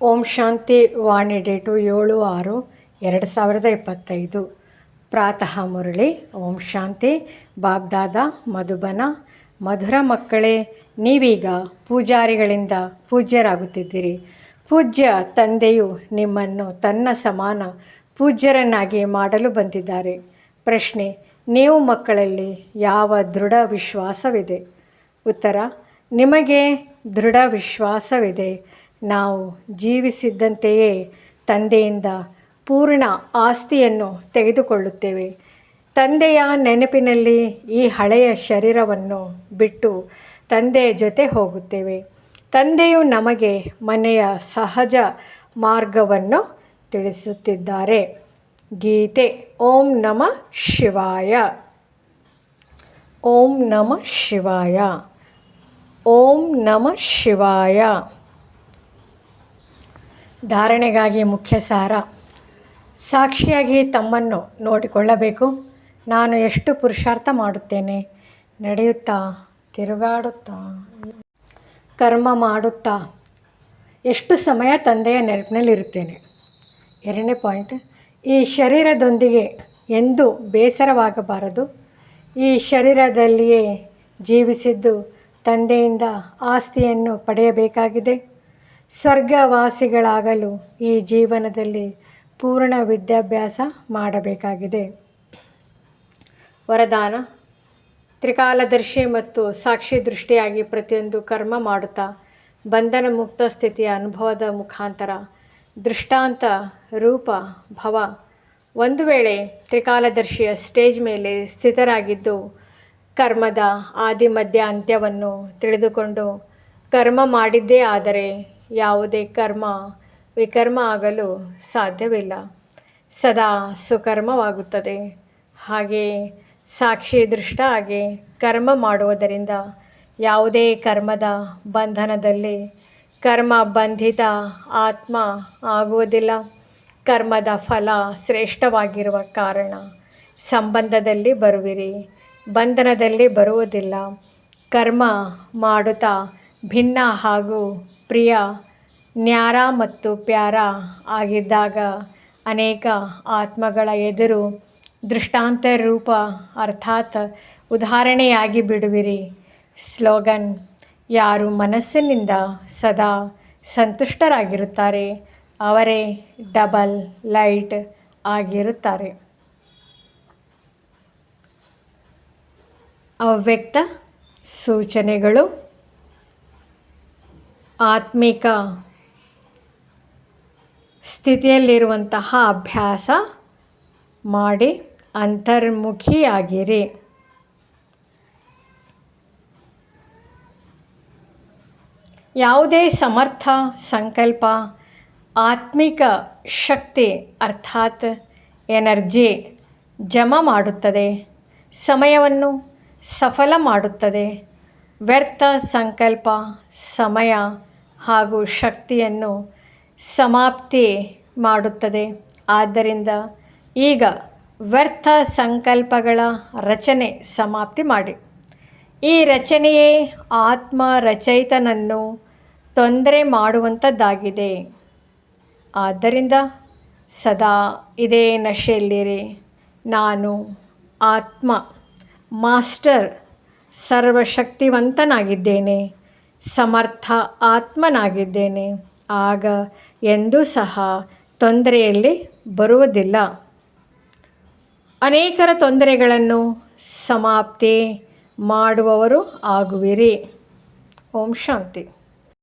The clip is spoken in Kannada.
ಓಂ ಶಾಂತಿ ವಾಣಿ ಡೇಟು 7/6/2025 ಪ್ರಾತಃ ಮುರಳಿ. ಓಂ ಶಾಂತಿ. ಬಾಬ್ದಾದ ಮಧುಬನ. ಮಧುರ ಮಕ್ಕಳೇ, ನೀವೀಗ ಪೂಜಾರಿಗಳಿಂದ ಪೂಜ್ಯರಾಗುತ್ತಿದ್ದೀರಿ. ಪೂಜ್ಯ ತಂದೆಯು ನಿಮ್ಮನ್ನು ತನ್ನ ಸಮಾನ ಪೂಜ್ಯರನ್ನಾಗಿ ಮಾಡಲು ಬಂದಿದ್ದಾರೆ. ಪ್ರಶ್ನೆ: ನೀವು ಮಕ್ಕಳಲ್ಲಿ ಯಾವ ದೃಢ ವಿಶ್ವಾಸವಿದೆ? ಉತ್ತರ: ನಿಮಗೆ ದೃಢ ವಿಶ್ವಾಸವಿದೆ. ನಾವು ಜೀವಿಸಿದ್ದಂತೆಯೇ ತಂದೆಯಿಂದ ಪೂರ್ಣ ಆಸ್ತಿಯನ್ನು ತೆಗೆದುಕೊಳ್ಳುತ್ತೇವೆ. ತಂದೆಯ ನೆನಪಿನಲ್ಲಿ ಈ ಹಳೆಯ ಶರೀರವನ್ನು ಬಿಟ್ಟು ತಂದೆಯ ಜೊತೆ ಹೋಗುತ್ತೇವೆ. ತಂದೆಯು ನಮಗೆ ಮನೆಯ ಸಹಜ ಮಾರ್ಗವನ್ನು ತಿಳಿಸುತ್ತಿದ್ದಾರೆ. ಗೀತೆ. ಓಂ ನಮಃ ಶಿವಾಯ. ಓಂ ನಮಃ ಶಿವಾಯ. ಓಂ ನಮಃ ಶಿವಾಯ. ಧಾರಣೆಗಾಗಿ ಮುಖ್ಯ ಸಾರ: ಸಾಕ್ಷಿಯಾಗಿ ತಮ್ಮನ್ನು ನೋಡಿಕೊಳ್ಳಬೇಕು. ನಾನು ಎಷ್ಟು ಪುರುಷಾರ್ಥ ಮಾಡುತ್ತೇನೆ, ನಡೆಯುತ್ತಾ, ತಿರುಗಾಡುತ್ತಾ, ಕರ್ಮ ಮಾಡುತ್ತಾ, ಎಷ್ಟು ಸಮಯ ತಂದೆಯ ನೆನಪಿನಲ್ಲಿರುತ್ತೇನೆ. 2ನೇ ಪಾಯಿಂಟ್: ಈ ಶರೀರದೊಂದಿಗೆ ಎಂದೂ ಬೇಸರವಾಗಬಾರದು. ಈ ಶರೀರದಲ್ಲಿಯೇ ಜೀವಿಸಿದ್ದು ತಂದೆಯಿಂದ ಆಸ್ತಿಯನ್ನು ಪಡೆಯಬೇಕಾಗಿದೆ. ಸ್ವರ್ಗವಾಸಿಗಳಾಗಲು ಈ ಜೀವನದಲ್ಲಿ ಪೂರ್ಣ ವಿದ್ಯಾಭ್ಯಾಸ ಮಾಡಬೇಕಾಗಿದೆ. ವರದಾನ: ತ್ರಿಕಾಲದರ್ಶಿ ಮತ್ತು ಸಾಕ್ಷಿ ದೃಷ್ಟಿಯಾಗಿ ಪ್ರತಿಯೊಂದು ಕರ್ಮ ಮಾಡುತ್ತಾ ಬಂಧನ ಮುಕ್ತ ಸ್ಥಿತಿಯ ಅನುಭವದ ಮುಖಾಂತರ ದೃಷ್ಟಾಂತ ರೂಪ ಭವ. ಒಂದು ವೇಳೆ ತ್ರಿಕಾಲದರ್ಶಿಯ ಸ್ಟೇಜ್ ಮೇಲೆ ಸ್ಥಿತರಾಗಿದ್ದು ಕರ್ಮದ ಆದಿ ಮಧ್ಯ ಅಂತ್ಯವನ್ನು ತಿಳಿದುಕೊಂಡು ಕರ್ಮ ಮಾಡಿದ್ದೇ ಆದರೆ ಯಾವುದೇ ಕರ್ಮ ವಿಕರ್ಮ ಆಗಲು ಸಾಧ್ಯವಿಲ್ಲ. ಸದಾ ಸುಕರ್ಮವಾಗುತ್ತದೆ. ಹಾಗೆಯೇ ಸಾಕ್ಷಿ ದೃಷ್ಟ ಆಗಿ ಕರ್ಮ ಮಾಡುವುದರಿಂದ ಯಾವುದೇ ಕರ್ಮದ ಬಂಧನದಲ್ಲಿ ಕರ್ಮ ಬಂಧಿತ ಆತ್ಮ ಆಗುವುದಿಲ್ಲ. ಕರ್ಮದ ಫಲ ಶ್ರೇಷ್ಠವಾಗಿರುವ ಕಾರಣ ಸಂಬಂಧದಲ್ಲಿ ಬರುವಿರಿ, ಬಂಧನದಲ್ಲಿ ಬರುವುದಿಲ್ಲ. ಕರ್ಮ ಮಾಡುತ್ತಾ ಭಿನ್ನ ಹಾಗೂ ಪ್ರಿಯ, ನ್ಯಾರ ಮತ್ತು ಪ್ಯಾರ ಆಗಿದ್ದಾಗ ಅನೇಕ ಆತ್ಮಗಳ ಎದುರು ದೃಷ್ಟಾಂತ ರೂಪ ಅರ್ಥಾತ್ ಉದಾಹರಣೆಯಾಗಿ ಬಿಡುವಿರಿ. ಸ್ಲೋಗನ್: ಯಾರು ಮನಸ್ಸಿನಿಂದ ಸದಾ ಸಂತುಷ್ಟರಾಗಿರುತ್ತಾರೆ ಅವರೇ ಡಬಲ್ ಲೈಟ್ ಆಗಿರುತ್ತಾರೆ. ಅವ್ಯಕ್ತ ಸೂಚನೆಗಳು: ಆತ್ಮಿಕ ಸ್ಥಿತಿಯಲ್ಲಿರುವಂತಹ ಅಭ್ಯಾಸ ಮಾಡಿ ಅಂತರ್ಮುಖಿಯಾಗಿರಿ. ಯಾವುದೇ ಸಮರ್ಥ ಸಂಕಲ್ಪ ಆತ್ಮಿಕ ಶಕ್ತಿ ಅರ್ಥಾತ್ ಎನರ್ಜಿ ಜಮಾ ಮಾಡುತ್ತದೆ, ಸಮಯವನ್ನು ಸಫಲ ಮಾಡುತ್ತದೆ. ವ್ಯರ್ಥ ಸಂಕಲ್ಪ ಸಮಯ ಹಾಗೂ ಶಕ್ತಿಯನ್ನು ಸಮಾಪ್ತಿ ಮಾಡುತ್ತದೆ. ಆದ್ದರಿಂದ ಈಗ ವ್ಯರ್ಥ ಸಂಕಲ್ಪಗಳ ರಚನೆ ಸಮಾಪ್ತಿ ಮಾಡಿ. ಈ ರಚನೆಯೇ ಆತ್ಮ ರಚಯಿತನನ್ನು ತೊಂದರೆ ಮಾಡುವಂಥದ್ದಾಗಿದೆ. ಆದ್ದರಿಂದ ಸದಾ ಇದೇ ನಶೆಯಲ್ಲಿರಿ. ನಾನು ಆತ್ಮ ಮಾಸ್ಟರ್ ಸರ್ವಶಕ್ತಿವಂತನಾಗಿದ್ದೇನೆ, ಸಮರ್ಥ ಆತ್ಮನಾಗಿದ್ದೇನೆ. ಆಗ ಎಂದೂ ಸಹ ತೊಂದರೆಯಲ್ಲಿ ಬರುವುದಿಲ್ಲ. ಅನೇಕರ ತೊಂದರೆಗಳನ್ನು ಸಮಾಪ್ತಿ ಮಾಡುವವರು ಆಗುವಿರಿ. ಓಂ ಶಾಂತಿ.